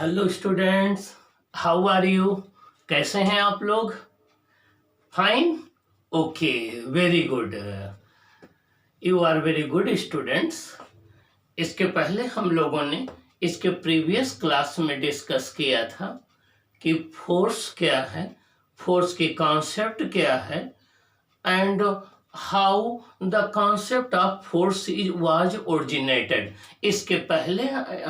Hello students, how are you? कैसे हैं आप लोग? Fine, okay, very good. You are very good students. इसके पहले हम लोगों ने इसके प्रीवियस क्लास में डिस्कस किया था कि फोर्स क्या है, फोर्स की कॉन्सेप्ट क्या है, and how the concept of force was originated. इसके पहले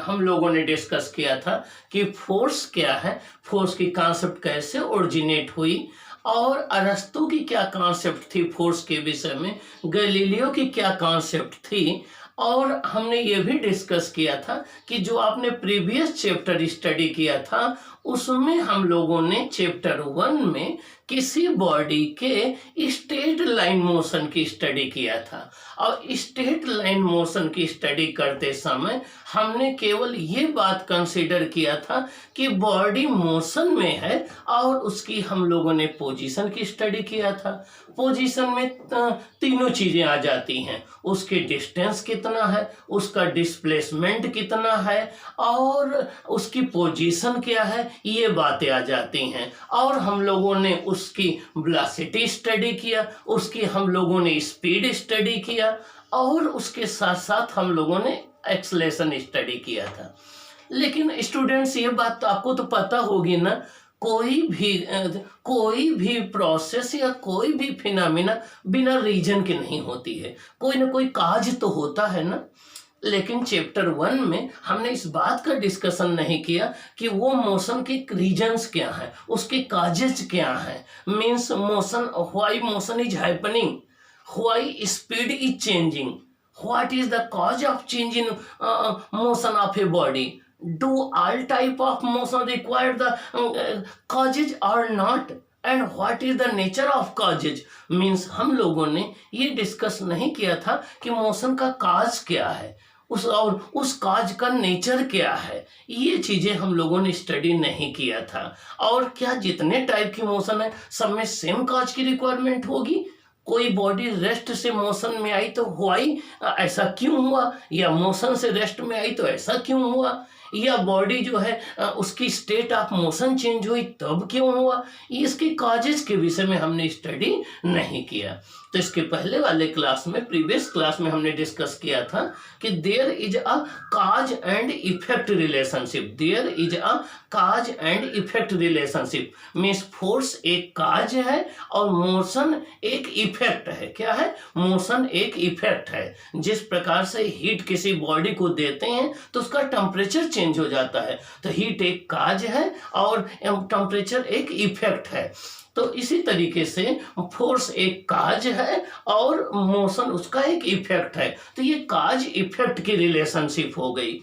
हम लोगों ने डिस्कस किया था कि फोर्स क्या है, फोर्स की कॉन्सेप्ट कैसे ओरिजिनेट हुई, और अरस्तु की क्या कॉन्सेप्ट थी फोर्स के विषय में, गैलीलियो की क्या कॉन्सेप्ट थी। और हमने ये भी डिस्कस किया था कि जो आपने प्रीवियस चैप्टर स्टडी किया था उसमें हम लोगों ने चैप्टर 1 में किसी बॉडी के स्ट्रेट लाइन मोशन की स्टडी किया था। और स्ट्रेट लाइन मोशन की स्टडी करते समय हमने केवल ये बात कंसीडर किया था कि बॉडी मोशन में है, और उसकी हम लोगों ने पोजीशन की स्टडी किया था। पोजीशन में तीनों चीजें आ जाती हैं, उसके डिस्टेंस कितना है, उसका डिस्प्लेसमेंट कितना है, और उसकी पोजीशन क्या है, ये बातें आ जाती हैं। और हम लोगों ने उसकी वेलोसिटी स्टडी किया, उसकी हम लोगों ने स्पीड स्टडी किया, और उसके साथ साथ हम लोगों ने एक्सेलरेशन स्टडी किया था। लेकिन स्टूडेंट्स, ये बात तो आपको तो पता होगी ना, कोई भी प्रोसेस या कोई भी फिनोमेना बिना रीजन के नहीं होती है, कोई ना कोई काज तो होता है ना। लेकिन चैप्टर 1 में हमने इस बात का डिस्कशन नहीं किया कि वो मोशन के रीजन्स क्या हैं, उसके काजेज क्या हैं। Means motion, why motion is happening, why speed is changing, what is the cause of change in motion of a body, do all type of motion require the causes or not, and what is the nature of causes। Means हम लोगों ने ये discuss नहीं किया था कि motion का काज क्या है, उस काज का नेचर क्या है। ये चीजें हम लोगों ने स्टडी नहीं किया था। और क्या जितने टाइप की मोशन है सब में सेम काज की रिक्वायरमेंट होगी? कोई बॉडी रेस्ट से मोशन में आई तो व्हाई, ऐसा क्यों हुआ, या मोशन से रेस्ट में आई तो ऐसा क्यों हुआ, या बॉडी जो है उसकी स्टेट ऑफ मोशन चेंज हुई तब क्यों हुआ, इसके कॉजेज के विषय में हमने स्टडी नहीं किया। तो इसके पहले वाले क्लास में, प्रीवियस क्लास में हमने डिस्कस किया था कि there is a cause and effect relationship. There is a cause and effect relationship means force एक काज है और मोशन एक इफेक्ट है। क्या है? मोशन एक इफेक्ट है। जिस प्रकार से हीट किसी बॉडी को देते हैं तो उसका टेम्परेचर चेंज हो जाता है, तो हीट एक काज है और टेम्परेचर एक इफेक्ट है। तो इसी तरीके से फोर्स एक काज है और मोशन उसका एक इफेक्ट है। तो ये काज इफेक्ट की रिलेशनशिप हो गई।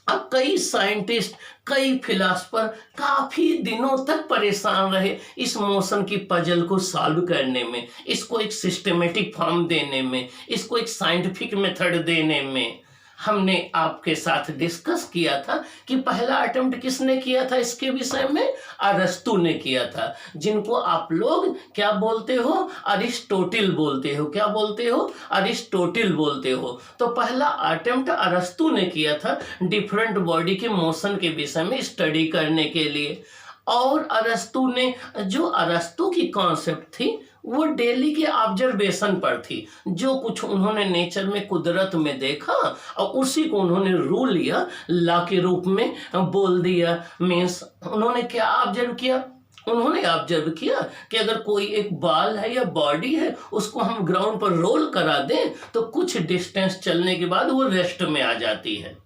अब कई साइंटिस्ट, कई फिलोसफर काफी दिनों तक परेशान रहे इस मोशन की पजल को सॉल्व करने में, इसको एक सिस्टमेटिक फॉर्म देने में, इसको एक साइंटिफिक मेथड देने में। हमने आपके साथ डिस्कस किया था कि पहला अटेम्प्ट किसने किया था इसके विषय में? अरस्तु ने किया था, जिनको आप लोग क्या बोलते हो? अरिस्टोटिल बोलते हो। क्या बोलते हो? अरिस्टोटिल बोलते हो। तो पहला अटेम्प्ट अरस्तु ने किया था डिफरेंट बॉडी के मोशन के विषय में स्टडी करने के लिए। और अरस्तु ने, जो अरस्तु की कॉन्सेप्ट थी वो डेली के ऑब्जर्वेशन पर थी। जो कुछ उन्होंने नेचर में, कुदरत में देखा और उसी को उन्होंने रूल या लॉ के रूप में बोल दिया। मीन्स उन्होंने क्या ऑब्जर्व किया? उन्होंने ऑब्जर्व किया कि अगर कोई एक बाल है या बॉडी है उसको हम ग्राउंड पर रोल करा दें तो कुछ डिस्टेंस चलने के बाद वो रेस्ट में आ जाती है।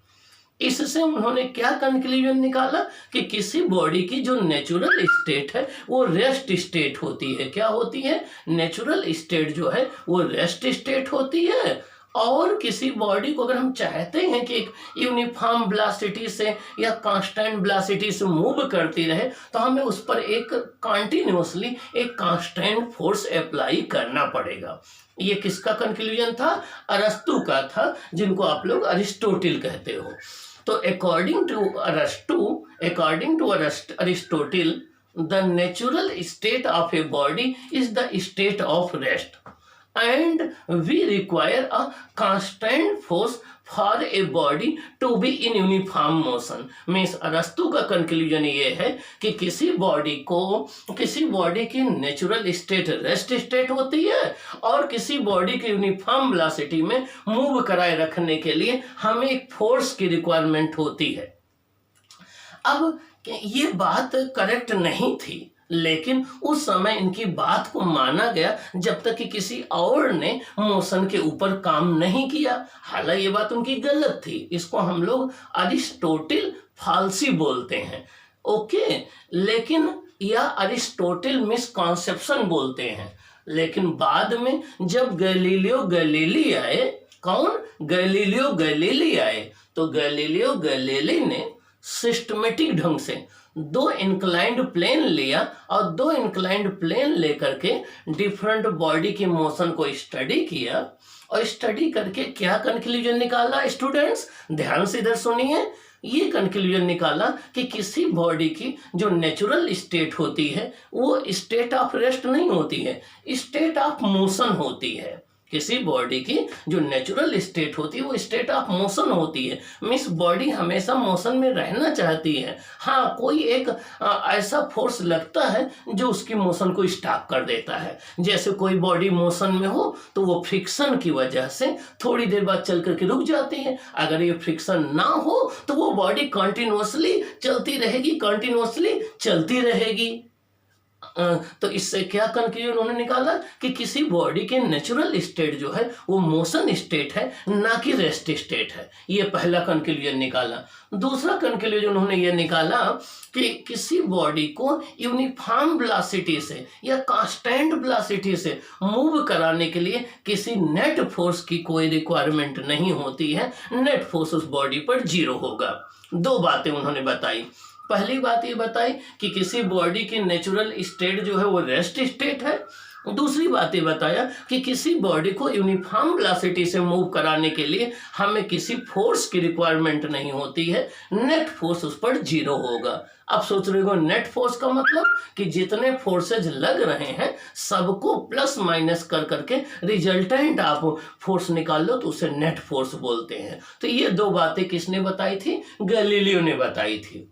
इससे उन्होंने क्या कंक्लूजन निकाला कि किसी बॉडी की जो नेचुरल स्टेट है वो रेस्ट स्टेट होती है। क्या होती है? नेचुरल स्टेट जो है वो रेस्ट स्टेट होती है। और किसी बॉडी को अगर हम चाहते हैं कि एक यूनिफॉर्म वेलोसिटी से या कांस्टेंट वेलोसिटी से मूव करती रहे तो हमें उस पर एक कॉन्टिन्यूसली एक कांस्टेंट फोर्स अप्लाई करना पड़ेगा। ये किसका कंक्लूजन था? अरस्तु का था, जिनको आप लोग अरिस्टोटिल कहते हो। तो according to Aristotle, the natural state of a body is the state of rest, and we require a constant force for a body to be in uniform motion. Means अरस्तु का कंक्लूजन ये है कि किसी बॉडी की natural state rest state होती है और किसी बॉडी की यूनिफॉर्म वेलोसिटी में मूव कराए रखने के लिए हमें एक फोर्स की रिक्वायरमेंट होती है। अब ये बात करेक्ट नहीं थी, लेकिन उस समय इनकी बात को माना गया जब तक कि किसी और ने मोशन के ऊपर काम नहीं किया। हालांकि ये बात उनकी गलत थी, इसको हम लोग अरिस्टोटिल फालसी बोलते हैं, ओके, लेकिन या अरिस्टोटिल मिसकॉन्सेप्शन बोलते हैं। लेकिन बाद में जब गैलीलियो गैलीली आए, कौन? गैलीलियो गैलीली आए, तो गैलीलियो गैलीली ने सिस्टमेटिक ढंग से दो इंक्लाइंड प्लेन लिया और दो इंक्लाइंड प्लेन लेकर के डिफरेंट बॉडी के मोशन को स्टडी किया और स्टडी करके क्या कंक्लूजन निकाला? स्टूडेंट्स ध्यान से इधर सुनिए। ये कंक्लूजन निकाला कि किसी बॉडी की जो नेचुरल स्टेट होती है वो स्टेट ऑफ रेस्ट नहीं होती है, स्टेट ऑफ मोशन होती है। किसी बॉडी की जो नेचुरल स्टेट होती है वो स्टेट ऑफ मोशन होती है। मीन्स बॉडी हमेशा मोशन में रहना चाहती है। हाँ, कोई एक ऐसा फोर्स लगता है जो उसकी मोशन को स्टॉप कर देता है। जैसे कोई बॉडी मोशन में हो तो वो फ्रिक्शन की वजह से थोड़ी देर बाद चल करके रुक जाती है। अगर ये फ्रिक्शन ना हो तो वो बॉडी कंटिन्यूअसली चलती रहेगी, कंटिन्यूअसली चलती रहेगी। तो इससे क्या कंक्लूजन उन्होंने निकाला कि किसी बॉडी के नेचुरल स्टेट जो है वो मोशन स्टेट है, ना कि रेस्ट स्टेट है। ये पहला कंक्लूजन निकाला। दूसरा कंक्लूजन उन्होंने ये निकाला कि किसी बॉडी को यूनिफॉर्म वेलोसिटी से या कांस्टेंट वेलोसिटी से मूव कराने के लिए किसी नेट फोर्स की कोई रिक्वायरमेंट नहीं होती है। नेट फोर्स उस बॉडी पर 0 होगा। दो बातें उन्होंने बताई। पहली बात ये बताई कि किसी बॉडी की नेचुरल स्टेट जो है वो रेस्ट स्टेट है। दूसरी बात ये बताया कि किसी बॉडी को यूनिफॉर्म वेलोसिटी से मूव कराने के लिए हमें किसी फोर्स की रिक्वायरमेंट नहीं होती है, नेट फोर्स उस पर 0 होगा। अब सोच रहे हो नेट फोर्स का मतलब कि जितने फोर्सेज लग रहे हैं सबको प्लस माइनस कर करके रिजल्टेंट आप फोर्स निकाल लो तो उसे नेट फोर्स बोलते हैं। तो ये दो बातें किसने बताई थी? गैलीलियो ने बताई थी।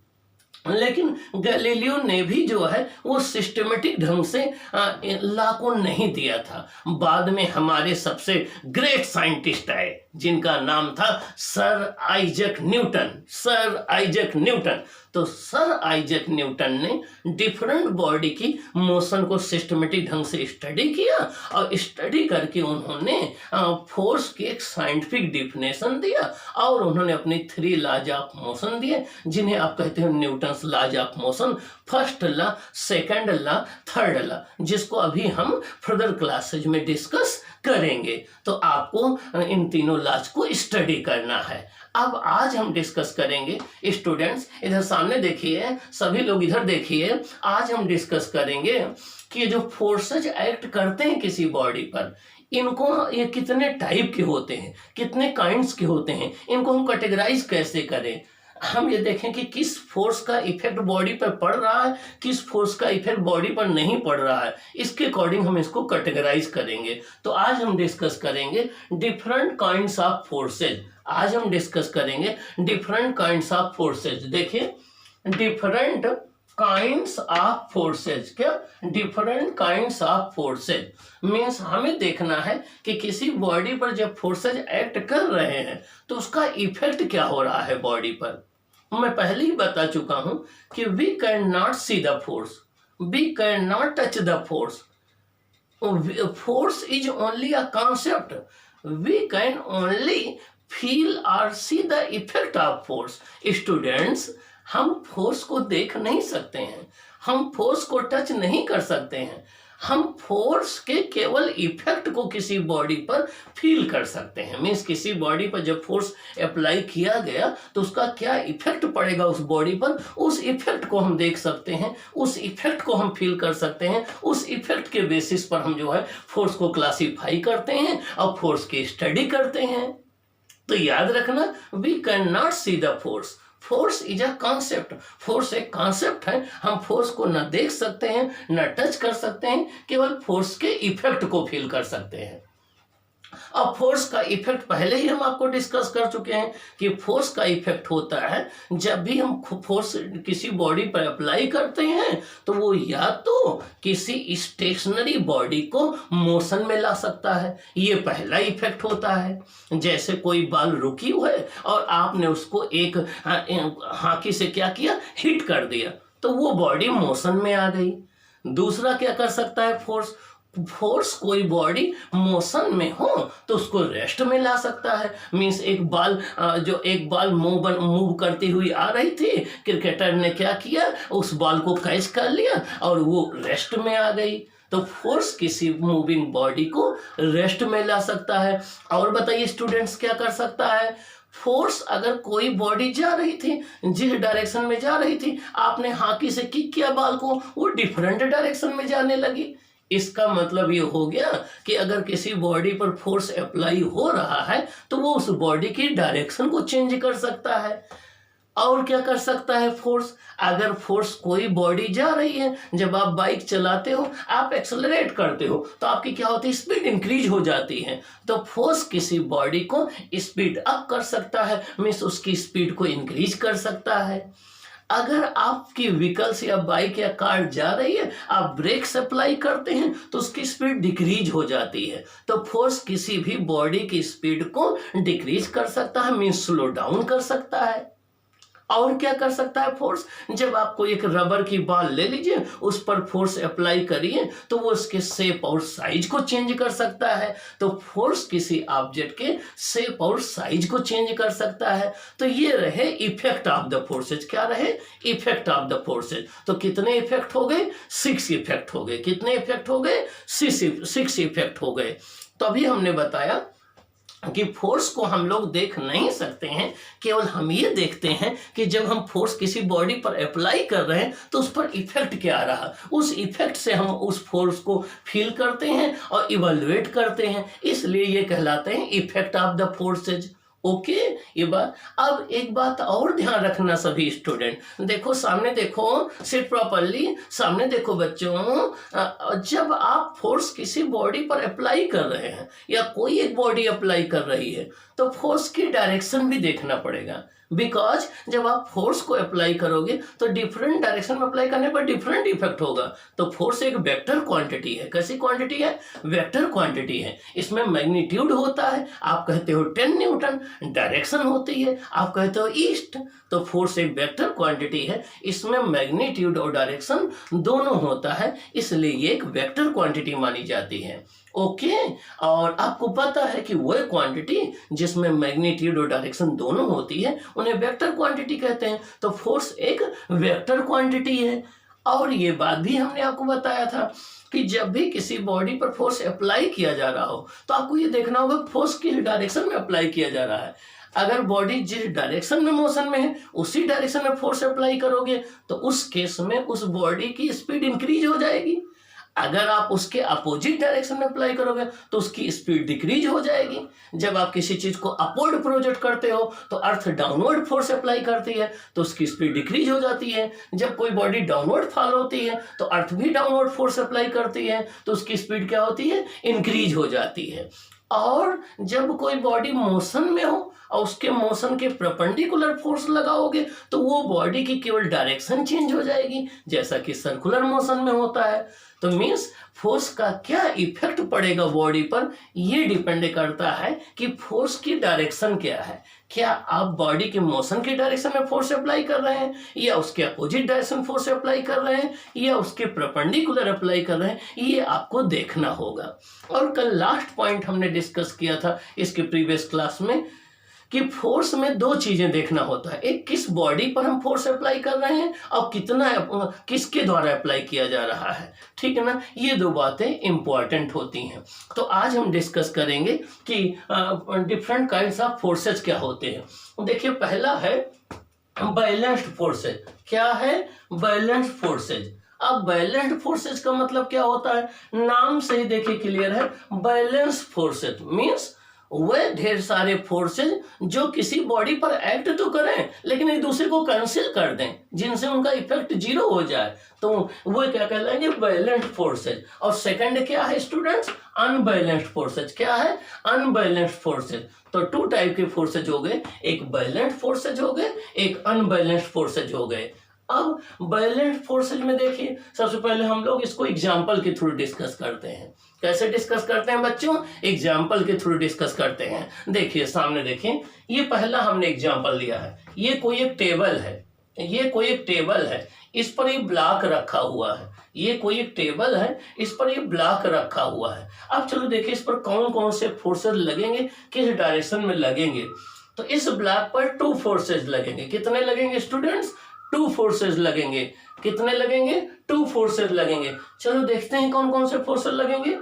लेकिन गैलीलियो ने भी जो है वो सिस्टमेटिक ढंग से लॉ को नहीं दिया था। बाद में हमारे सबसे ग्रेट साइंटिस्ट आए जिनका नाम था sir Isaac Newton. Sir Isaac Newton, तो सर आइजैक न्यूटन ने डिफरेंट बॉडी की मोशन को सिस्टमेटिक ढंग से स्टडी किया और स्टडी करके उन्होंने फोर्स की एक साइंटिफिक डिफिनेशन दिया और उन्होंने अपनी 3 लॉज ऑफ मोशन दिए जिन्हें आप कहते हैं Newton's laws of motion. First law, second law, third law, जिसको अभी हम फर्दर क्लासेज में डिस्कस करेंगे। तो आपको इन तीनों लॉज को स्टडी करना है। अब आज हम डिस्कस करेंगे, स्टूडेंट्स इधर सामने देखिए, सभी लोग इधर देखिए। आज हम डिस्कस करेंगे कि जो फोर्सेज एक्ट करते हैं किसी बॉडी पर, इनको ये कितने टाइप के होते हैं, कितने काइंड्स के होते हैं, इनको हम कैटेगराइज कैसे करें। हम ये देखें कि किस फोर्स का इफेक्ट बॉडी पर पड़ रहा है, किस फोर्स का इफेक्ट बॉडी पर नहीं पड़ रहा है, इसके अकॉर्डिंग हम इसको कैटेगराइज करेंगे। तो आज हम डिस्कस करेंगे डिफरेंट काइंड्स ऑफ फोर्सेज। आज हम डिस्कस करेंगे डिफरेंट काइंड्स ऑफ फोर्सेज। देखिए, डिफरेंट काइंड्स ऑफ फोर्सेज। क्या? Different kinds of forces means हमें देखना है कि किसी बॉडी पर जब फोर्सेज एक्ट कर रहे हैं तो उसका इफेक्ट क्या हो रहा है बॉडी पर। मैं पहले ही बता चुका हूं कि we can not see the force, we can not touch the force, force is only a concept, we can only feel or see the effect of force. Students, हम फोर्स को देख नहीं सकते हैं, हम फोर्स को टच नहीं कर सकते हैं, हम फोर्स के केवल इफेक्ट को किसी बॉडी पर फील कर सकते हैं। मीन्स किसी बॉडी पर जब फोर्स अप्लाई किया गया तो उसका क्या इफेक्ट पड़ेगा उस बॉडी पर, उस इफेक्ट को हम देख सकते हैं, उस इफेक्ट को हम फील कर सकते हैं। उस इफेक्ट के बेसिस पर हम जो है फोर्स को क्लासीफाई करते हैं और फोर्स की स्टडी करते हैं। तो याद रखना, we can not see the force, force is a concept. Force एक कॉन्सेप्ट है, हम फोर्स को न देख सकते हैं न टच कर सकते हैं, केवल फोर्स के इफेक्ट को फील कर सकते हैं। अब फोर्स का इफेक्ट पहले ही हम आपको डिस्कस कर चुके हैं कि फोर्स का इफेक्ट होता है जब भी हम फोर्स किसी बॉडी पर अप्लाई करते हैं तो वो या तो किसी स्टेशनरी बॉडी को मोशन में ला सकता है, ये पहला इफेक्ट होता है। जैसे कोई बॉल रुकी हुई है और आपने उसको एक हाथी से क्या किया, हिट कर दिया, तो वो बॉडी मोशन में आ गई। दूसरा क्या कर सकता है फोर्स, फोर्स कोई बॉडी मोशन में हो तो उसको रेस्ट में ला सकता है। मींस एक बॉल जो एक बॉल मूव करती हुई आ रही थी, क्रिकेटर ने क्या किया, उस बॉल को कैच कर लिया और वो रेस्ट में आ गई। तो फोर्स किसी मूविंग बॉडी को रेस्ट में ला सकता है। और बताइए स्टूडेंट्स क्या कर सकता है, फोर्स अगर कोई बॉडी जा रही थी, जिस डायरेक्शन में जा रही थी, आपने हाथी से किक किया बॉल को, वो डिफरेंट डायरेक्शन में जाने लगी। इसका मतलब ये हो गया कि अगर किसी बॉडी पर फोर्स अप्लाई हो रहा है तो वो उस बॉडी की डायरेक्शन को चेंज कर सकता है। और क्या कर सकता है फोर्स, अगर फोर्स कोई बॉडी जा रही है, जब आप बाइक चलाते हो, आप एक्सेलरेट करते हो तो आपकी क्या होती है, स्पीड इंक्रीज हो जाती है। तो फोर्स किसी बॉडी को स्पीड अप कर सकता है, मीन्स उसकी स्पीड को इंक्रीज कर सकता है। अगर आपकी व्हीकल्स या बाइक या कार जा रही है, आप ब्रेक्स अप्लाई करते हैं तो उसकी स्पीड डिक्रीज हो जाती है। तो फोर्स किसी भी बॉडी की स्पीड को डिक्रीज कर सकता है, मीन्स स्लो डाउन कर सकता है। और क्या कर सकता है फोर्स, जब आप कोई एक रबर की बॉल ले लीजिए, उस पर फोर्स अप्लाई करिए तो वो उसके शेप और साइज को चेंज कर सकता है। तो फोर्स किसी ऑब्जेक्ट के शेप और साइज को चेंज कर सकता है। तो ये रहे इफेक्ट ऑफ द फोर्सेज, क्या रहे, इफेक्ट ऑफ द फोर्सेज। तो कितने इफेक्ट हो गए, 6 इफेक्ट हो गए। कितने इफेक्ट हो गए, 6 इफेक्ट हो गए। तो अभी हमने बताया कि फोर्स को हम लोग देख नहीं सकते हैं, केवल हम ये देखते हैं कि जब हम फोर्स किसी बॉडी पर अप्लाई कर रहे हैं तो उस पर इफेक्ट क्या रहा, उस इफेक्ट से हम उस फोर्स को फील करते हैं और इवैल्यूएट करते हैं, इसलिए ये कहलाते हैं effect of the forces. Okay, ये बात। अब एक बात और ध्यान रखना सभी स्टूडेंट, देखो सामने देखो, सिट प्रॉपरली, सामने देखो बच्चों। जब आप फोर्स किसी बॉडी पर अप्लाई कर रहे हैं या कोई एक बॉडी अप्लाई कर रही है तो फोर्स की डायरेक्शन भी देखना पड़ेगा। बिकॉज जब आप फोर्स को अप्लाई करोगे तो डिफरेंट डायरेक्शन में अप्लाई करने पर डिफरेंट इफेक्ट होगा। तो फोर्स एक वेक्टर क्वांटिटी है। कैसी क्वांटिटी है, वेक्टर क्वांटिटी है। इसमें मैग्नीट्यूड होता है, आप कहते हो 10 न्यूटन, डायरेक्शन होती है, आप कहते हो ईस्ट। तो फोर्स एक वेक्टर क्वांटिटी है, इसमें मैग्नीट्यूड और डायरेक्शन दोनों होता है, इसलिए ये एक वेक्टर क्वांटिटी मानी जाती है। ओके, और आपको पता है कि वह क्वांटिटी जिसमें मैग्नीट्यूड और डायरेक्शन दोनों होती है उन्हें वेक्टर क्वांटिटी कहते हैं। तो फोर्स एक वेक्टर क्वांटिटी है। और ये बात भी हमने आपको बताया था कि जब भी किसी बॉडी पर फोर्स अप्लाई किया जा रहा हो तो आपको ये देखना होगा फोर्स किस डायरेक्शन में अप्लाई किया जा रहा है। अगर बॉडी जिस डायरेक्शन में मोशन में है उसी डायरेक्शन में फोर्स अप्लाई करोगे तो उस केस में उस बॉडी की स्पीड इंक्रीज हो जाएगी। अगर आप उसके अपोजिट डायरेक्शन में अप्लाई करोगे तो उसकी स्पीड डिक्रीज हो जाएगी। जब आप किसी चीज को अपवर्ड प्रोजेक्ट करते हो तो अर्थ डाउनवर्ड फोर्स अप्लाई करती है तो उसकी स्पीड डिक्रीज हो जाती है। जब कोई बॉडी डाउनवर्ड फॉल होती है तो अर्थ भी डाउनवर्ड फोर्स अप्लाई करती है तो उसकी स्पीड क्या होती है, इंक्रीज हो जाती है। और जब कोई बॉडी मोशन में हो और उसके मोशन के परपेंडिकुलर फोर्स लगाओगे तो वो बॉडी की केवल डायरेक्शन चेंज हो जाएगी, जैसा कि सर्कुलर मोशन में होता है। तो मीन्स फोर्स का क्या इफेक्ट पड़ेगा बॉडी पर, ये डिपेंड करता है कि फोर्स की डायरेक्शन क्या है। क्या आप बॉडी के मोशन की डायरेक्शन में फोर्स अप्लाई कर रहे हैं या उसके अपोजिट डायरेक्शन फोर्स अप्लाई कर रहे हैं या उसके परपेंडिकुलर अप्लाई कर रहे हैं, ये आपको देखना होगा। और कल लास्ट पॉइंट हमने डिस्कस किया था इसके प्रीवियस क्लास में कि फोर्स में 2 चीजें देखना होता है, एक किस बॉडी पर हम फोर्स अप्लाई कर रहे हैं और कितना किसके द्वारा अप्लाई किया जा रहा है, ठीक है ना। ये 2 बातें इंपॉर्टेंट होती हैं। तो आज हम डिस्कस करेंगे कि डिफरेंट काइंड्स ऑफ फोर्सेज क्या होते हैं। देखिए पहला है बैलेंस्ड फोर्सेज। क्या है, बैलेंस्ड फोर्सेज। अब बैलेंस्ड फोर्सेज का मतलब क्या होता है, नाम से ही देखिए क्लियर है। बैलेंस फोर्सेज मीन्स वे ढेर सारे फोर्सेज जो किसी बॉडी पर एक्ट तो करें लेकिन एक दूसरे को कैंसिल कर दें, जिनसे उनका इफेक्ट जीरो हो जाए, तो वो क्या कहलाएंगे? Balanced forces. और सेकंड क्या है स्टूडेंट्स? Unbalanced forces. क्या है? Unbalanced forces. तो टू टाइप के फोर्सेज हो गए, एक बैलेंस्ड फोर्सेज हो गए, एक अनबैलेंस्ड फोर्सेज हो गए। अब बैलेंस्ड फोर्सेज में देखिए, सबसे पहले हम लोग इसको एग्जाम्पल के थ्रू डिस्कस करते हैं। कैसे डिस्कस करते हैं बच्चों? एग्जाम्पल के थ्रू डिस्कस करते हैं। देखिए सामने देखिए, ये पहला हमने एग्जाम्पल लिया है। ये कोई एक टेबल है, ये कोई एक टेबल है, इस पर एक ब्लॉक रखा हुआ है। ये कोई एक टेबल है, इस पर ये ब्लॉक रखा हुआ है। अब चलो देखिए इस पर कौन कौन से फोर्सेस लगेंगे, किस डायरेक्शन में लगेंगे। तो इस ब्लॉक पर टू फोर्सेस लगेंगे। कितने लगेंगे स्टूडेंट्स? टू फोर्सेस लगेंगे। कितने लगेंगे? टू फोर्सेस लगेंगे। चलो देखते हैं कौन कौन से फोर्सेस लगेंगे।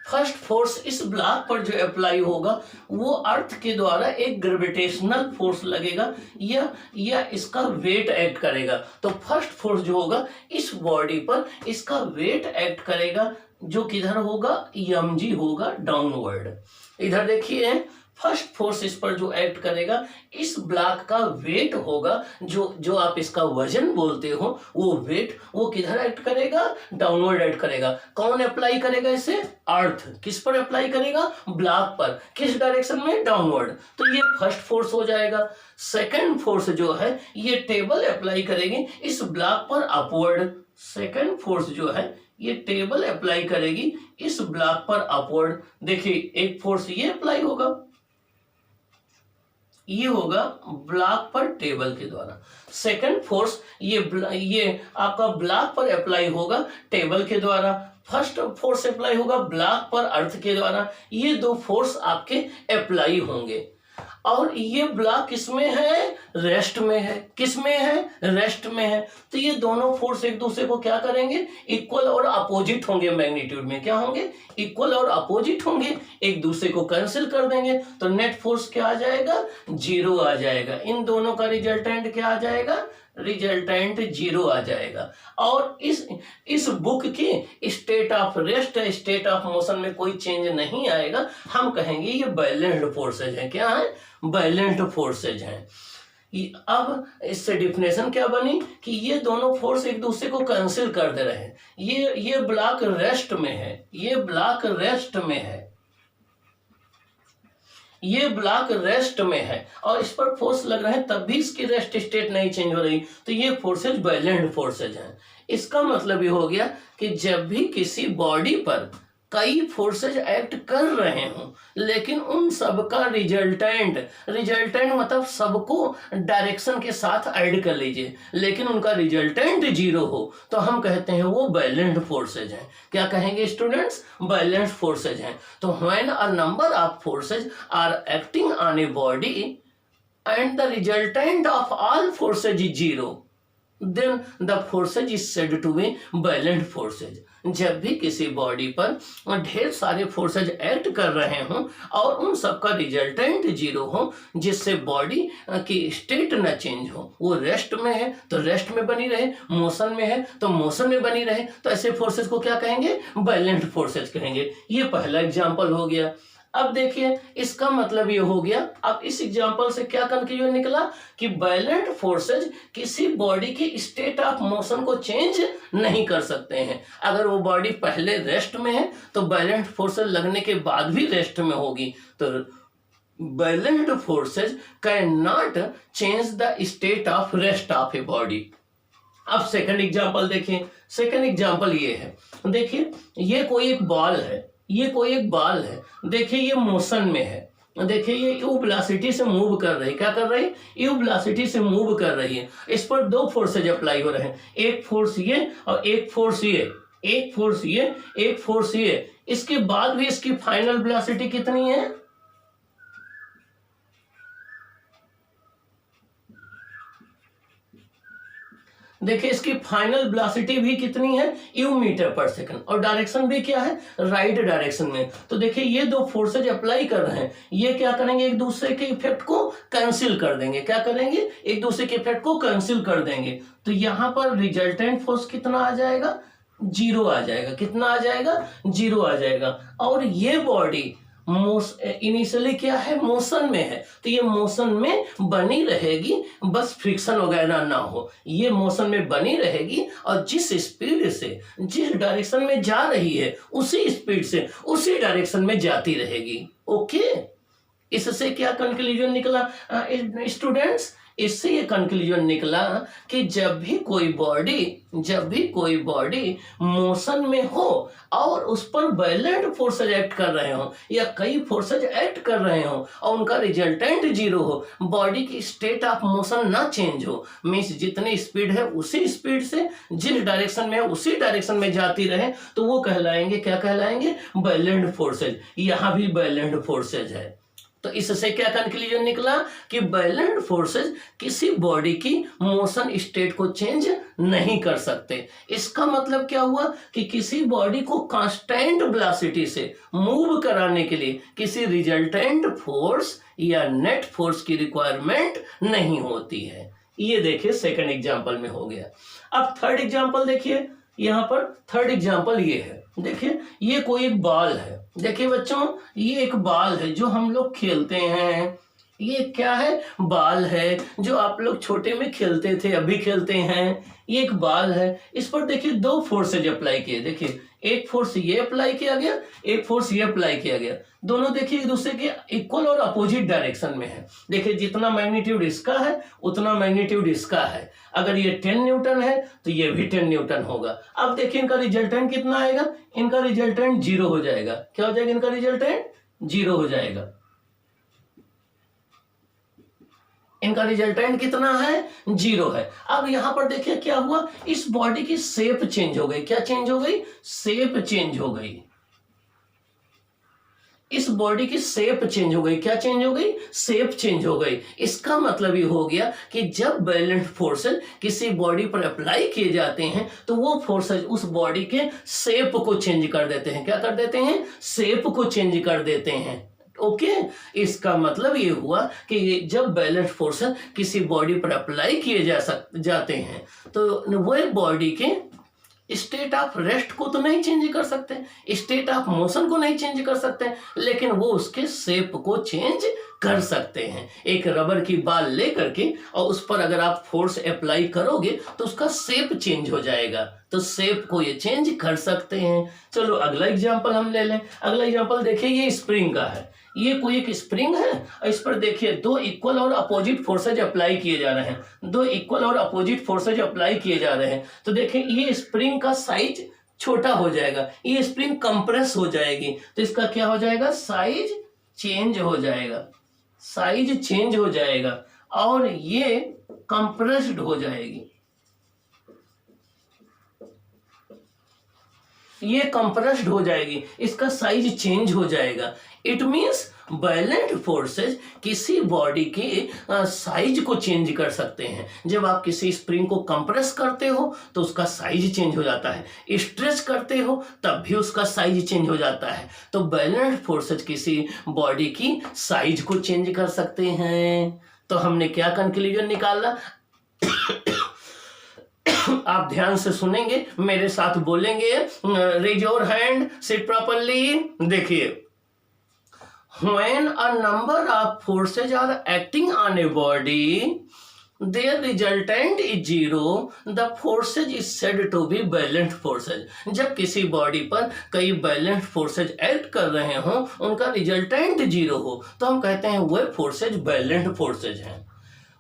फर्स्ट फोर्स इस ब्लॉक पर जो अप्लाई होगा वो अर्थ के द्वारा एक ग्रेविटेशनल फोर्स लगेगा या इसका वेट एक्ट करेगा। तो फर्स्ट फोर्स जो होगा इस बॉडी पर इसका वेट एक्ट करेगा, जो किधर होगा? mg होगा, डाउनवर्ड। इधर देखिए फर्स्ट फोर्स इस पर जो एक्ट करेगा, इस ब्लॉक का वेट होगा, जो आप इसका वजन बोलते हो, वो वेट वो किधर एक्ट करेगा? डाउनवर्ड एक्ट करेगा। कौन अप्लाई करेगा इसे? अर्थ। किस पर अप्लाई करेगा? ब्लॉक पर। किस डायरेक्शन में? डाउनवर्ड। तो ये फर्स्ट फोर्स हो जाएगा। सेकंड फोर्स जो है ये टेबल अप्लाई करेगी इस ब्लॉक पर, अपवर्ड। सेकंड फोर्स जो है ये टेबल अप्लाई करेगी इस ब्लॉक पर, अपवर्ड। देखिए एक फोर्स ये अप्लाई होगा, ये होगा ब्लॉक पर टेबल के द्वारा। सेकंड फोर्स ये आपका ब्लॉक पर अप्लाई होगा टेबल के द्वारा। फर्स्ट फोर्स अप्लाई होगा ब्लॉक पर अर्थ के द्वारा। ये दो फोर्स आपके अप्लाई होंगे। और ये ब्लॉक किसमें है? रेस्ट में है। किसमें है? रेस्ट में है। तो ये दोनों फोर्स एक दूसरे को क्या करेंगे? इक्वल और अपोजिट होंगे मैग्नीट्यूड में। क्या होंगे? इक्वल और अपोजिट होंगे, एक दूसरे को कैंसिल कर देंगे। तो नेट फोर्स क्या आ जाएगा? जीरो आ जाएगा। इन दोनों का रिजल्टेंट क्या आ जाएगा? रिजल्टेंट जीरो आ जाएगा। और इस बुक की state of rest, state of motion में कोई चेंज नहीं आएगा। हम कहेंगे ये बैलेंस्ड फोर्सेज है। क्या है? बैलेंस्ड फोर्सेज हैं। अब इससे डिफिनेशन क्या बनी कि ये दोनों फोर्स एक दूसरे को कैंसिल कर दे रहे हैं। ये ब्लॉक रेस्ट में है, ये ब्लॉक रेस्ट में है, ये ब्लॉक रेस्ट में है और इस पर फोर्स लग रहे हैं, तब भी इसकी रेस्ट स्टेट नहीं चेंज हो रही। तो ये फोर्सेज बैलेंस्ड फोर्सेज हैं। इसका मतलब ये हो गया कि जब भी किसी बॉडी पर कई फोर्सेज एक्ट कर रहे हों लेकिन उन सबका रिजल्टेंट मतलब सबको डायरेक्शन के साथ ऐड कर लीजिए, लेकिन उनका रिजल्टेंट जीरो हो, तो हम कहते हैं वो बैलेंस्ड फोर्सेज हैं। क्या कहेंगे स्टूडेंट्स? बैलेंस्ड फोर्सेज हैं। तो when a number of forces are acting on a body and the resultant of all forces is zero, then the forces is said to be balanced forces। जब भी किसी body पर ढेर सारे forces act कर रहे हों और उन सबका रिजल्टेंट जीरो हो, जिससे बॉडी की स्टेट न चेंज हो, वो रेस्ट में है तो रेस्ट में बनी रहे, मोशन में है तो मोशन में बनी रहे, तो ऐसे फोर्सेज को क्या कहेंगे? बैलेंस्ड फोर्सेज कहेंगे। ये पहला एग्जाम्पल हो गया। अब देखिए इसका मतलब ये हो गया, अब इस एग्जांपल से क्या कंक्लूजन निकला कि बैलेंस्ड फोर्सेज किसी बॉडी की स्टेट ऑफ मोशन को चेंज नहीं कर सकते हैं। अगर वो बॉडी पहले रेस्ट में है तो बैलेंस्ड फोर्सेज लगने के बाद भी रेस्ट में होगी। तो balanced forces can not change the state of rest of a body. अब सेकंड एग्जांपल देखिए। सेकंड एग्जांपल ये है, देखिए ये कोई एक बॉल है, ये कोई एक बॉल है। देखिए ये मोशन में है। देखिए ये यू वेलोसिटी से मूव कर रही है। क्या कर रही है? यू वेलोसिटी से मूव कर रही है। इस पर दो फोर्सेज अप्लाई हो रहे हैं, एक फोर्स ये और एक फोर्स ये, एक फोर्स ये, एक फोर्स ये। इसके बाद भी इसकी फाइनल वेलोसिटी कितनी है? देखिए इसकी फाइनल वेलोसिटी भी कितनी है, u मीटर पर सेकंड, और डायरेक्शन भी क्या है, राइट डायरेक्शन में। तो देखिए ये दो फोर्सेज अप्लाई कर रहे हैं, ये क्या करेंगे, एक दूसरे के इफेक्ट को कैंसिल कर देंगे। क्या करेंगे, एक दूसरे के इफेक्ट को कैंसिल कर देंगे। तो यहाँ पर रिजल्टेंट फोर्स कितना आ जाएगा, 0 आ जाएगा। कितना आ जाएगा, 0 आ जाएगा। और ये बॉडी इनिशियली क्या है, मोशन में है, तो ये मोशन में बनी रहेगी, बस फ्रिक्शन वगैरह ना हो, ये मोशन में बनी रहेगी। और जिस स्पीड से, जिस डायरेक्शन में जा रही है, उसी स्पीड से उसी डायरेक्शन में जाती रहेगी। ओके, इससे क्या कंक्लूजन निकला स्टूडेंट्स, इससे ये कंक्लूजन निकला कि जब भी कोई बॉडी मोशन में हो और उस पर वायलेंट फोर्सेज एक्ट कर रहे हो या कई फोर्सेज एक्ट कर रहे हो और उनका रिजल्टेंट 0 हो, बॉडी की स्टेट ऑफ मोशन ना चेंज हो, मीन्स जितनी स्पीड है उसी स्पीड से, जिस डायरेक्शन में है उसी डायरेक्शन में जाती रहे, तो वो कहलाएंगे, क्या कहलाएंगे, वायलेंट फोर्सेज। यहाँ भी वायलेंट फोर्सेज है। तो इससे क्या कंक्लूजन निकला कि वायलेंट फोर्सेस किसी बॉडी की मोशन स्टेट को चेंज नहीं कर सकते। इसका मतलब क्या हुआ कि किसी बॉडी को कांस्टेंट वेलोसिटी से मूव कराने के लिए किसी रिजल्टेंट फोर्स या नेट फोर्स की रिक्वायरमेंट नहीं होती है। ये देखिए सेकंड एग्जांपल में हो गया। अब थर्ड एग्जांपल देखिए, यहाँ पर थर्ड एग्जांपल ये है, देखिए ये कोई एक बॉल है। देखिए बच्चों, ये एक बॉल है जो हम लोग खेलते हैं। ये क्या है, बॉल है जो आप लोग छोटे में खेलते थे, अभी खेलते हैं। ये एक बॉल है, इस पर देखिए दो फोर्सेज अप्लाई किए। देखिए एक फोर्स ये अप्लाई किया गया, एक फोर्स ये अप्लाई किया गया। दोनों देखिए एक दूसरे के इक्वल और अपोजिट डायरेक्शन में है। देखिए जितना मैग्नीट्यूड इसका है उतना मैग्नीट्यूड इसका है। अगर ये 10 न्यूटन है तो ये भी 10 न्यूटन होगा। अब देखिए इनका रिजल्टेंट कितना आएगा, इनका रिजल्टेंट 0 हो जाएगा। क्या हो जाएगा, इनका रिजल्टेंट 0 हो जाएगा। इनका रिजल्टेंट कितना है, 0 है। अब यहां पर देखिए क्या हुआ, इस बॉडी की शेप चेंज हो गई। क्या चेंज हो गई, शेप चेंज हो गई। इस बॉडी की शेप चेंज हो गई। क्या चेंज हो गई, शेप चेंज हो गई। इसका मतलब ये हो गया कि जब वायलेंट फोर्सेस किसी बॉडी पर अप्लाई किए जाते हैं तो वो फोर्सेस उस बॉडी के शेप को चेंज कर देते हैं। क्या कर देते हैं, शेप को चेंज कर देते हैं। ओके, इसका मतलब ये हुआ कि जब वायलेंट फोर्सेस किसी बॉडी पर अप्लाई किए जाते हैं तो वो बॉडी के स्टेट ऑफ रेस्ट को तो नहीं चेंज कर सकते, स्टेट ऑफ मोशन को नहीं चेंज कर सकते, लेकिन वो उसके शेप को चेंज कर सकते हैं। एक रबर की बॉल लेकर के और उस पर अगर आप फोर्स अप्लाई करोगे तो उसका शेप चेंज हो जाएगा। तो शेप को ये चेंज कर सकते हैं। चलो अगला एग्जांपल हम ले लें। अगला एग्जांपल देखिए, ये स्प्रिंग का है। ये कोई एक स्प्रिंग है और इस पर देखिए दो इक्वल और अपोजिट फोर्सेज अप्लाई किए जा रहे हैं। दो इक्वल और अपोजिट फोर्सेज अप्लाई किए जा रहे हैं। तो देखिए ये स्प्रिंग का साइज छोटा हो जाएगा, ये स्प्रिंग कंप्रेस हो जाएगी। तो इसका क्या हो जाएगा, साइज चेंज हो जाएगा, साइज चेंज हो जाएगा और ये कंप्रेस्ड हो जाएगी। ये कंप्रेस्ड हो जाएगी, इसका साइज चेंज हो जाएगा। इट मीन्स वायलेंट फोर्सेस किसी बॉडी के साइज को चेंज कर सकते हैं। जब आप किसी स्प्रिंग को कंप्रेस करते हो तो उसका साइज चेंज हो जाता है, स्ट्रेच करते हो तब भी उसका साइज चेंज हो जाता है। तो वायलेंट फोर्सेस किसी बॉडी की साइज को चेंज कर सकते हैं। तो हमने क्या कंक्लूजन निकाला, आप ध्यान से सुनेंगे, मेरे साथ बोलेंगे। Raise your hand, sit properly. देखिए, when a number of forces are acting on a body, their resultant is 0, the forces is said to be violent forces। जब किसी बॉडी पर कई वायलेंट फोर्सेज एक्ट कर रहे हो, उनका रिजल्टेंट 0 हो, तो हम कहते हैं वह फोर्सेज वायलेंट फोर्सेज हैं।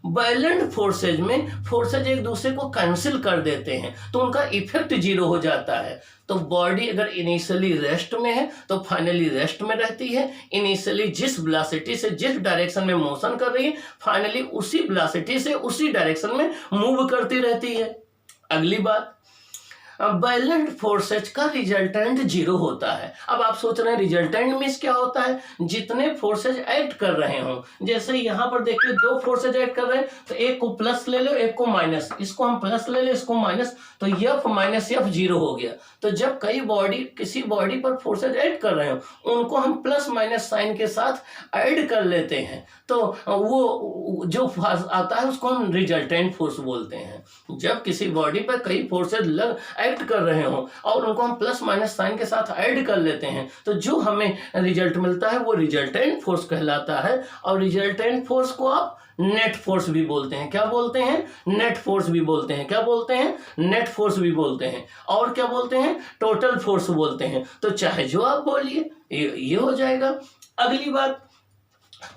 वायलेंट फोर्सेज में फोर्सेज एक दूसरे को कैंसिल कर देते हैं तो उनका इफेक्ट 0 हो जाता है। तो बॉडी अगर इनिशियली रेस्ट में है तो फाइनली रेस्ट में रहती है। इनिशियली जिस वेलोसिटी से जिस डायरेक्शन में मोशन कर रही है, फाइनली उसी वेलोसिटी से उसी डायरेक्शन में मूव करती रहती है। अगली बात, बैलेंस्ड फोर्सेज का रिजल्टेंट जीरो होता है। अब आप सोच रहे हैं रिजल्टेंट मीन्स क्या होता है, जितने फोर्सेज एक्ट कर रहे हो। जैसे यहाँ पर देखिए दो फोर्सेज एक्ट कर रहे हैं, तो एक को प्लस ले लो, एक को माइनस, इसको हम प्लस ले लो, इसको माइनस, तो F माइनस F जीरो हो गया। तो जब किसी बॉडी पर फोर्सेज ऐड कर रहे हो, उनको हम प्लस माइनस साइन के साथ ऐड कर लेते हैं, तो वो जो फोर्स आता है उसको हम रिजल्टेंट फोर्स बोलते हैं। जब किसी बॉडी पर कई फोर्सेज एक्ट कर रहे हो और उनको हम प्लस माइनस साइन के साथ ऐड कर लेते हैं, तो जो हमें रिजल्ट मिलता है वो रिजल्टेंट फोर्स कहलाता है। और रिजल्टेंट फोर्स को आप नेट फोर्स भी बोलते हैं। क्या बोलते हैं? नेट फोर्स भी बोलते हैं। क्या बोलते हैं? नेट फोर्स भी बोलते हैं। और क्या बोलते हैं? टोटल फोर्स बोलते हैं। तो चाहे जो आप बोलिए ये हो जाएगा। अगली बात,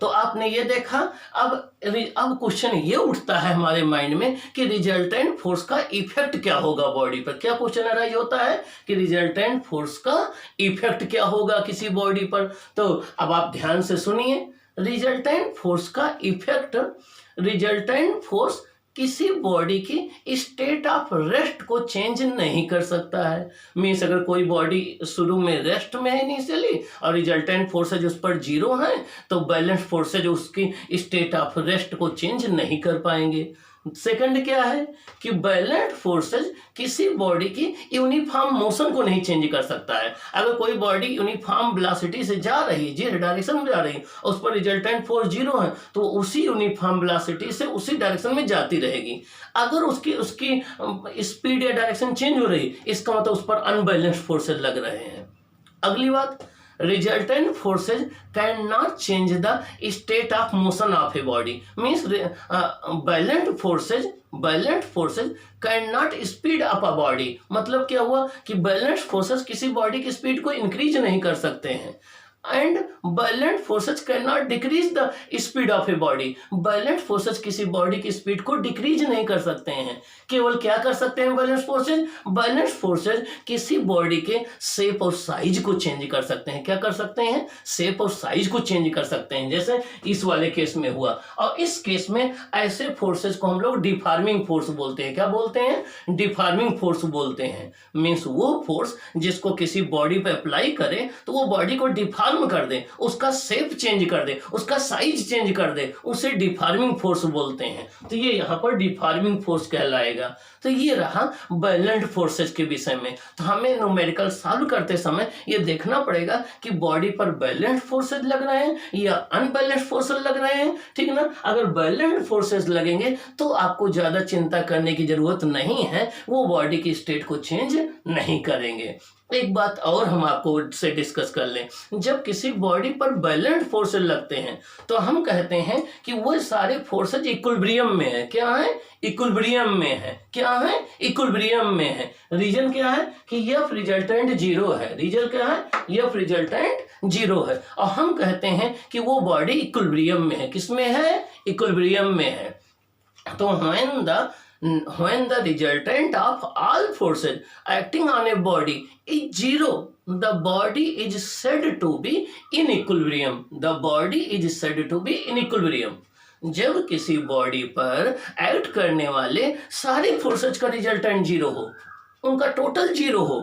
तो आपने ये देखा। अब क्वेश्चन ये उठता है हमारे माइंड में कि रिजल्टेंट फोर्स का इफेक्ट क्या होगा बॉडी पर। क्या क्वेश्चन अराइज होता है कि रिजल्टेंट फोर्स का इफेक्ट क्या होगा किसी बॉडी पर। तो अब आप ध्यान से सुनिए, रिजल्टेंट फोर्स का इफेक्ट, रिजल्टेंट फोर्स किसी बॉडी की स्टेट ऑफ रेस्ट को चेंज नहीं कर सकता है। मीन्स अगर कोई बॉडी शुरू में रेस्ट में है इनिशियली और रिजल्टेंट फोर्सेज उस पर जीरो है, तो बैलेंस फोर्सेज उसकी स्टेट ऑफ रेस्ट को चेंज नहीं कर पाएंगे। सेकंड क्या है कि बैलेंस्ड फोर्सेज किसी बॉडी की यूनिफॉर्म मोशन को नहीं चेंज कर सकता है। अगर कोई बॉडी यूनिफॉर्म वेलोसिटी से जा रही है, जिस डायरेक्शन में जा रही है, उस पर रिजल्टेंट फोर्स जीरो है, तो उसी यूनिफॉर्म वेलोसिटी से उसी डायरेक्शन में जाती रहेगी। अगर उसकी स्पीड या डायरेक्शन चेंज हो रही, इसका मतलब उस पर अनबैलेंस्ड फोर्सेज लग रहे हैं। अगली बात, resultant forces cannot change the state of motion of a body, means balanced forces cannot speed up a body। मतलब क्या हुआ कि बैलेंस्ड फोर्सेस किसी बॉडी की स्पीड को इंक्रीज नहीं कर सकते हैं। And balanced forces can not decrease the speed of a body. Balanced forces किसी बॉडी की स्पीड को डिक्रीज नहीं कर सकते हैं। केवल क्या कर सकते हैं बैलेंस्ड फोर्सेज? बैलेंस्ड फोर्सेज किसी बॉडी के शेप और साइज को चेंज कर सकते हैं। क्या कर सकते हैं? शेप और साइज को चेंज कर सकते हैं, जैसे इस वाले केस में हुआ। और इस केस में ऐसे फोर्सेज को हम लोग डिफॉर्मिंग फोर्स बोलते हैं। क्या बोलते हैं? डिफॉर्मिंग फोर्स बोलते हैं। मीन्स वो फोर्स जिसको किसी बॉडी पे अप्लाई करे तो वो बॉडी को डिफॉर्म कर दे, उसका शेप चेंज कर दे, उसका साइज चेंज कर दे, उसे डिफॉर्मिंग फोर्स बोलते हैं। तो ये यहाँ पर डिफॉर्मिंग फोर्स कहलाएगा। तो ये रहा बैलेंस्ड फोर्सेज के विषय में। तो हमें न्यूमेरिकल सॉल्व करते समय ये देखना पड़ेगा कि बॉडी पर बैलेंस्ड फोर्सेज लग रहे हैं या अनबैलेंस्ड फोर्सेज लग रहे हैं, ठीक ना। अगर बैलेंस्ड फोर्सेज लगेंगे तो आपको ज्यादा चिंता करने की जरूरत नहीं है, वो बॉडी की स्टेट को चेंज नहीं करेंगे। एक बात और हम आपको से डिस्कस कर लें, जब किसी बॉडी पर बैलेंस्ड फोर्सेज लगते हैं तो हम कहते हैं कि वो सारे फोर्सेज इक्विलिब्रियम में है। क्या है? इक्विलिब्रियम में है। क्या है? इक्विलिब्रियम में है। रीजन क्या है कि F रिजल्टेंट जीरो है। रीजन क्या है? F रिजल्टेंट जीरो है। और हम कहते हैं कि वो बॉडी इक्विलिब्रियम में है। किसमें है? इक्विलिब्रियम में है। तो when the resultant of all forces acting on a body is zero, the body is said to be in equilibrium. The body is said to be in equilibrium. जब किसी body पर एक्ट करने वाले सारे forces का resultant zero हो, उनका total zero हो,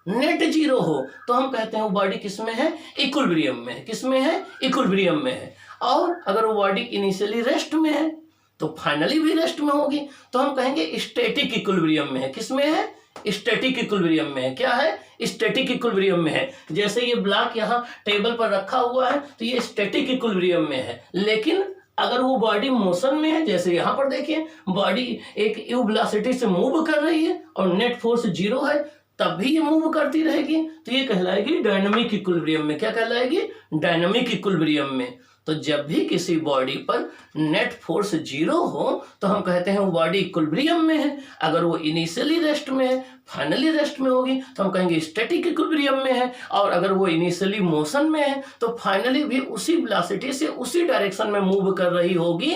नेट जीरो हो, तो हम कहते हैं वो बॉडी किसमें है? इक्विलिब्रियम में है। किसमें है? इक्विलिब्रियम में है। और अगर वो बॉडी इनिशियली रेस्ट में है तो फाइनली भी रेस्ट में होगी, तो हम कहेंगे स्टैटिक इक्विलिब्रियम में है। किसमें है? स्टैटिक इक्विलिब्रियम में है। क्या है? स्टैटिक इक्विलिब्रियम में है। जैसे ये ब्लॉक यहाँ टेबल पर रखा हुआ है तो ये स्टैटिक इक्विलिब्रियम में है। लेकिन अगर वो बॉडी मोशन में है, जैसे यहाँ पर देखिए बॉडी एक यू वेलोसिटी से मूव कर रही है और नेट फोर्स जीरो है, तब भी ये मूव करती रहेगी, तो ये कहलाएगी डायनामिक इक्विलिब्रियम में। क्या कहलाएगी? डायनामिक इक्विलिब्रियम में। तो जब भी किसी बॉडी पर नेट फोर्स जीरो हो तो हम कहते हैं वो बॉडी इक्विलिब्रियम में है। अगर वो इनिशियली रेस्ट में है, फाइनली रेस्ट में होगी, तो हम कहेंगे स्टैटिक इक्विलिब्रियम में है। और अगर वो इनिशियली मोशन में है तो फाइनली भी उसी वेलोसिटी से उसी डायरेक्शन में मूव कर रही होगी,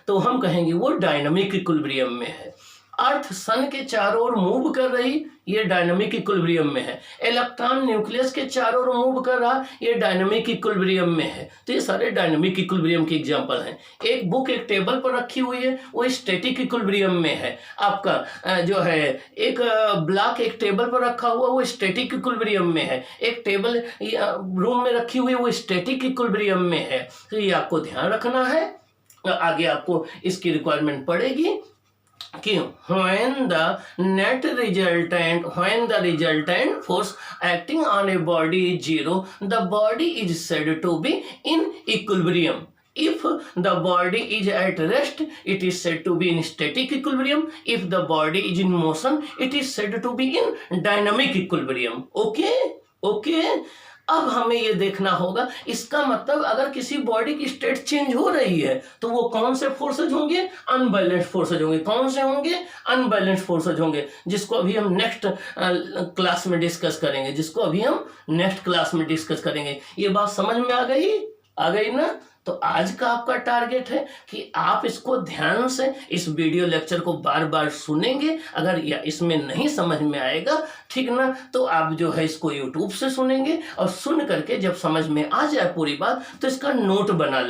तो हम कहेंगे वो डायनामिक इक्विलिब्रियम में है। अर्थ सन के चारों ओर मूव कर रही ये डायनामिक इक्विलिब्रियम में है। इलेक्ट्रॉन न्यूक्लियस के चारों ओर मूव कर रहा, ये डायनामिक इक्विलिब्रियम में है। तो ये सारे डायनामिक इक्विलिब्रियम के एग्जांपल हैं। एक बुक एक टेबल पर रखी हुई है, वो स्टैटिक इक्विलिब्रियम में है। आपका जो है एक ब्लॉक एक टेबल पर रखा हुआ, वो स्टैटिक इक्विलिब्रियम में है। एक टेबल रूम में रखी हुई है, वो स्टैटिक इक्विलिब्रियम में है। तो ये आपको ध्यान रखना है, आगे आपको इसकी रिक्वायरमेंट पड़ेगी कि when the resultant force acting on a body is zero, the body is said to be in equilibrium. If the body is at rest, it is said to be in static equilibrium. If the body is in motion, it is said to be in dynamic equilibrium. Okay? अब हमें ये देखना होगा, इसका मतलब अगर किसी body की स्टेट चेंज हो रही है तो वो कौन से फोर्सेज होंगे? अनबैलेंस्ड फोर्सेज होंगे। कौन से होंगे? अनबैलेंस्ड फोर्सेज होंगे, जिसको अभी हम नेक्स्ट क्लास में डिस्कस करेंगे। ये बात समझ में आ गई ना? तो आज का आपका टारगेट है कि आप इसको ध्यान से इस वीडियो लेक्चर को बार बार सुनेंगे। अगर या इसमें नहीं समझ में आएगा, ठीक ना, तो आप जो है इसको यूट्यूब से सुनेंगे और सुन करके जब समझ में आ जाए पूरी बात तो इसका नोट बना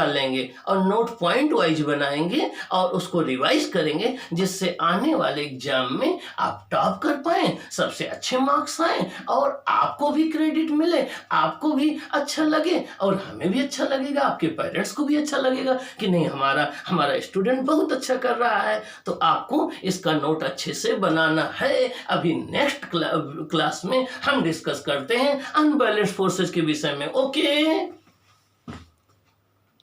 लेंगे और नोट पॉइंट वाइज बनाएंगे और उसको रिवाइज करेंगे, जिससे आने वाले एग्जाम में आप टॉप कर पाए, सबसे अच्छे मार्क्स आए और आपको भी क्रेडिट मिले, आपको भी अच्छा लगे और हमें भी अच्छा लगेगा, आपके पेरेंट्स को भी अच्छा लगेगा कि नहीं हमारा स्टूडेंट बहुत अच्छा कर रहा है। तो आपको इसका नोट अच्छे से बनाना है। अभी नेक्स्ट क्लास में हम डिस्कस करते हैं अनबैलेंस्ड फोर्सेस के विषय में। ओके।